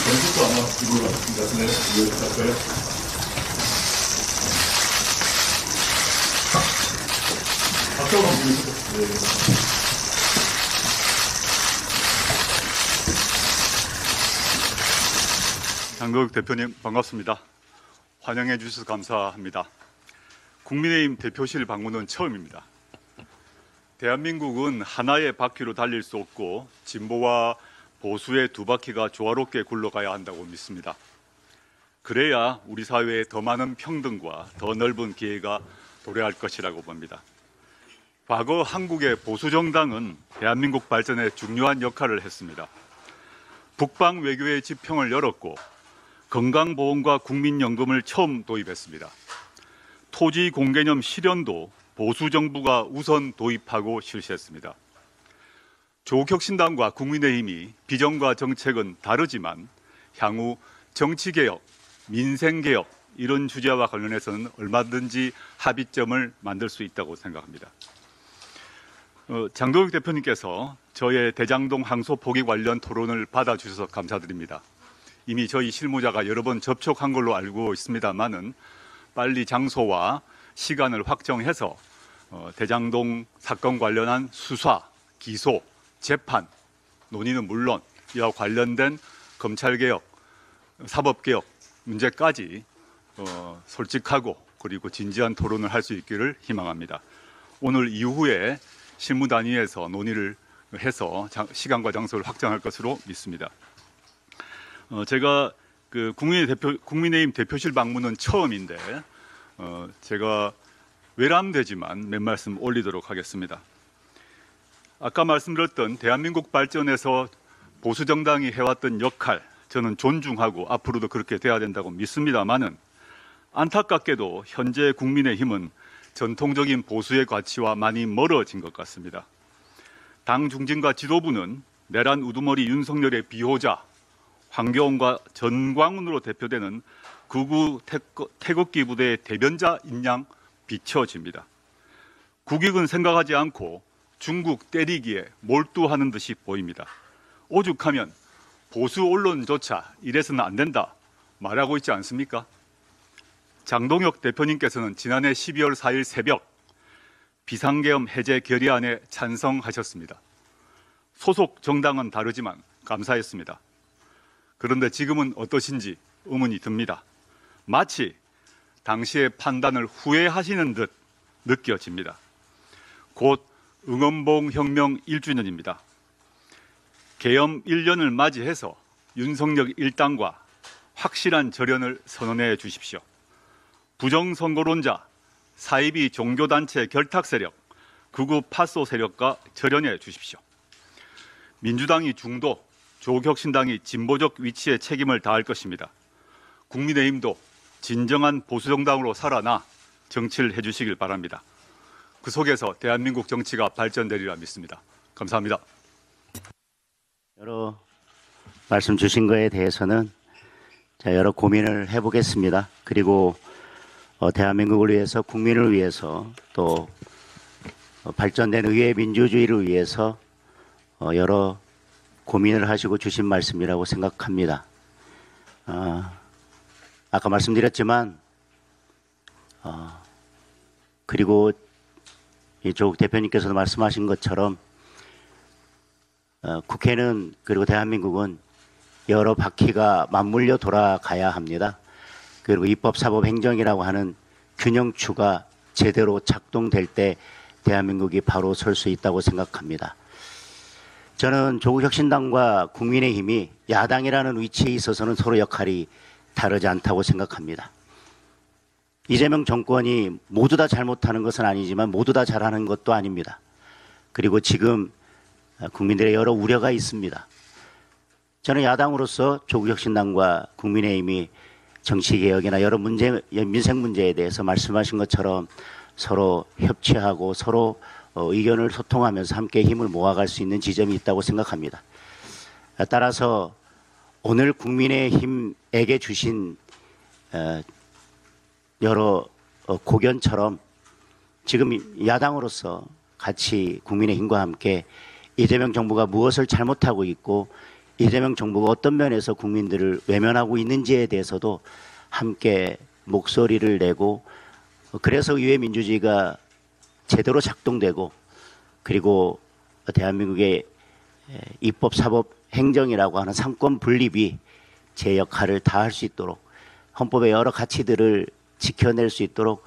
전부터 아마 이걸 말씀을 이해할까요? 박정원 네. 장도혁 대표님 반갑습니다. 환영해 주셔서 감사합니다. 국민의힘 대표실 방문은 처음입니다. 대한민국은 하나의 바퀴로 달릴 수 없고 진보와 보수의 두 바퀴가 조화롭게 굴러가야 한다고 믿습니다. 그래야 우리 사회에 더 많은 평등과 더 넓은 기회가 도래할 것이라고 봅니다. 과거 한국의 보수정당은 대한민국 발전에 중요한 역할을 했습니다. 북방 외교의 지평을 열었고 건강보험과 국민연금을 처음 도입했습니다. 토지 공개념 실현도 보수정부가 우선 도입하고 실시했습니다. 조국혁신당과 국민의힘이 비전과 정책은 다르지만 향후 정치개혁, 민생개혁 이런 주제와 관련해서는 얼마든지 합의점을 만들 수 있다고 생각합니다. 장도혁 대표님께서 저의 대장동 항소 포기 관련 토론을 받아주셔서 감사드립니다. 이미 저희 실무자가 여러 번 접촉한 걸로 알고 있습니다만은 빨리 장소와 시간을 확정해서 대장동 사건 관련한 수사, 기소, 재판, 논의는 물론 이와 관련된 검찰개혁, 사법개혁 문제까지 솔직하고 그리고 진지한 토론을 할 수 있기를 희망합니다. 오늘 이후에 실무단위에서 논의를 해서 시간과 장소를 확정할 것으로 믿습니다. 제가 국민의힘 대표실 방문은 처음인데 제가 외람되지만 몇 말씀 올리도록 하겠습니다. 아까 말씀드렸던 대한민국 발전에서 보수정당이 해왔던 역할 저는 존중하고 앞으로도 그렇게 돼야 된다고 믿습니다만은 안타깝게도 현재 국민의힘은 전통적인 보수의 가치와 많이 멀어진 것 같습니다. 당 중진과 지도부는 내란 우두머리 윤석열의 비호자 황교안과 전광훈으로 대표되는 극우 태극기 부대의 대변자인 양 비춰집니다. 국익은 생각하지 않고 중국 때리기에 몰두하는 듯이 보입니다. 오죽하면 보수 언론조차 이래서는 안 된다 말하고 있지 않습니까? 장동혁 대표님께서는 지난해 12월 4일 새벽 비상계엄 해제 결의안에 찬성하셨습니다. 소속 정당은 다르지만 감사했습니다. 그런데 지금은 어떠신지 의문이 듭니다. 마치 당시의 판단을 후회하시는 듯 느껴집니다. 곧 응원봉 혁명 1주년입니다. 계엄 1년을 맞이해서 윤석열 일당과 확실한 절연을 선언해 주십시오. 부정선거론자, 사이비 종교단체 결탁 세력, 극우 파소 세력과 절연해 주십시오. 민주당이 중도, 조국혁신당이 진보적 위치에 책임을 다할 것입니다. 국민의힘도 진정한 보수정당으로 살아나 정치를 해주시길 바랍니다. 그 속에서 대한민국 정치가 발전되리라 믿습니다. 감사합니다. 여러 말씀 주신 거에 대해서는 여러 고민을 해보겠습니다. 그리고 대한민국을 위해서 국민을 위해서 또 발전된 의회 민주주의를 위해서 여러 고민을 하시고 주신 말씀이라고 생각합니다. 아까 말씀드렸지만 그리고 조국 대표님께서도 말씀하신 것처럼 국회는 그리고 대한민국은 여러 바퀴가 맞물려 돌아가야 합니다. 그리고 입법, 사법, 행정이라고 하는 균형추가 제대로 작동될 때 대한민국이 바로 설 수 있다고 생각합니다. 저는 조국혁신당과 국민의힘이 야당이라는 위치에 있어서는 서로 역할이 다르지 않다고 생각합니다. 이재명 정권이 모두 다 잘못하는 것은 아니지만 모두 다 잘하는 것도 아닙니다. 그리고 지금 국민들의 여러 우려가 있습니다. 저는 야당으로서 조국혁신당과 국민의힘이 정치개혁이나 여러 민생 문제에 대해서 말씀하신 것처럼 서로 협치하고 서로 의견을 소통하면서 함께 힘을 모아갈 수 있는 지점이 있다고 생각합니다. 따라서 오늘 국민의힘에게 주신 여러 고견처럼 지금 야당으로서 같이 국민의힘과 함께 이재명 정부가 무엇을 잘못하고 있고 이재명 정부가 어떤 면에서 국민들을 외면하고 있는지에 대해서도 함께 목소리를 내고, 그래서 의회 민주주의가 제대로 작동되고, 그리고 대한민국의 입법, 사법, 행정이라고 하는 삼권 분립이 제 역할을 다할 수 있도록, 헌법의 여러 가치들을 지켜낼 수 있도록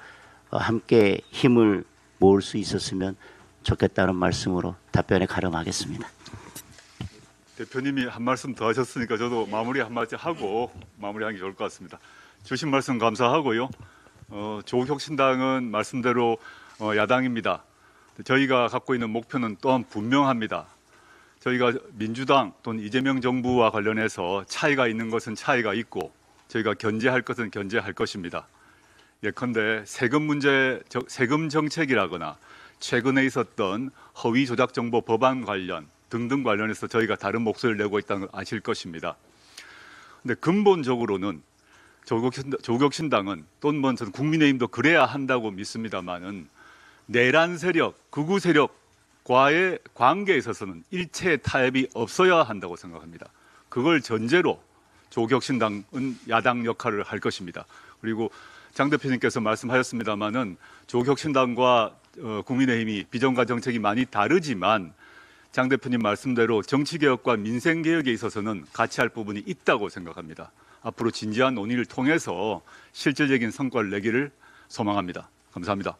함께 힘을 모을 수 있었으면 좋겠다는 말씀으로 답변에 가름하겠습니다. 대표님이 한 말씀 더 하셨으니까 저도 마무리 한 마디 하고 마무리하는 게 좋을 것 같습니다. 주신 말씀 감사하고요. 조국혁신당은 말씀대로 야당입니다. 저희가 갖고 있는 목표는 또한 분명합니다. 저희가 민주당 또는 이재명 정부와 관련해서 차이가 있는 것은 차이가 있고, 저희가 견제할 것은 견제할 것입니다. 예컨대 세금 정책이라거나 최근에 있었던 허위 조작 정보 법안 관련 등등 관련해서 저희가 다른 목소리를 내고 있다는 걸 아실 것입니다. 근데 근본적으로는 조국혁신당은 또는 뭐 저는 국민의힘도 그래야 한다고 믿습니다만은 내란 세력, 극우 세력과의 관계에 있어서는 일체의 타협이 없어야 한다고 생각합니다. 그걸 전제로 조국혁신당은 야당 역할을 할 것입니다. 그리고 장 대표님께서 말씀하셨습니다마는 조국혁신당과 국민의힘이 비전과 정책이 많이 다르지만 장 대표님 말씀대로 정치개혁과 민생개혁에 있어서는 같이 할 부분이 있다고 생각합니다. 앞으로 진지한 논의를 통해서 실질적인 성과를 내기를 소망합니다. 감사합니다.